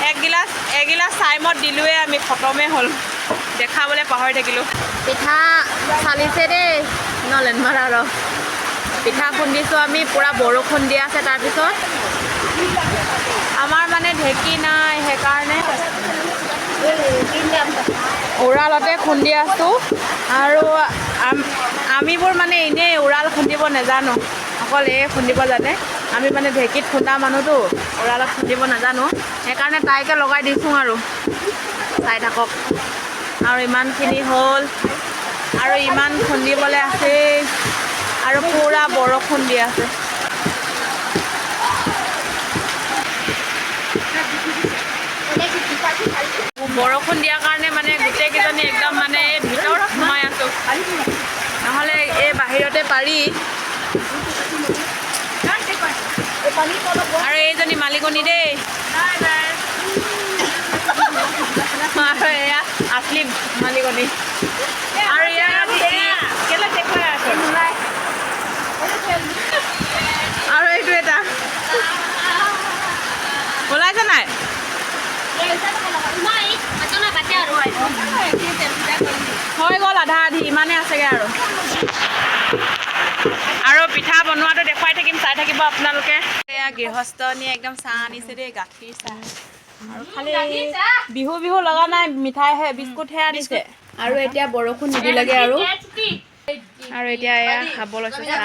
এগিলাচ টাইমত দিলোৱে আমি খতমে হ'ল দেখাবলৈ পাহৰি থাকিলোঁ পিঠা চালিছে দেই নলেন মাৰা আৰু পিঠা খুন্দিছোঁ আমি পূৰা বৰষুণ দি আছে তাৰপিছত আমাৰ মানে ঢেঁকী নাই সেইকাৰণে উৰালতে খুন্দি আছোঁ আৰু আমিবোৰ মানে এনেই উৰাল খুন্দিব নাজানো অকল এই খুন্দিব জানে আমি মানে ঢেঁকীত খুন্দা মানুহটো উৰালত খুন্দিব নাজানো সেইকাৰণে তাইকে লগাই দিছোঁ আৰু চাই থাকক আৰু ইমানখিনি হ'ল আৰু ইমান খুন্দিবলৈ আছেই আৰু পূৰা বৰষুণ দি আছে বৰষুণ দিয়াৰ কাৰণে মানে গোটেইকেইজনী একদম মানে এই ভিতৰত সোমাই আছোঁ নহ'লে এই বাহিৰতে পাৰি আৰু এইজনী মালিকনী দেই আৰু এয়া আছলি মালিকনী আৰু আৰু এইটো এটা ওলাইছে নাই হৈ গ'ল আধা আধি ইমানে আছেগৈ আৰু পিঠা বনোৱাটো দেখুৱাই থাকিম চাই থাকিব আপোনালোকে এয়া গৃহস্থনী একদম চাহ আনিছে দেই গাখীৰ চাহ আৰু খালি বিহু লগা নাই মিঠাইহে বিস্কুটহে আনিছে আৰু এতিয়া বৰষুণ নিদিলেগে আৰু এতিয়া এয়া খাব লৈছোঁ চাহ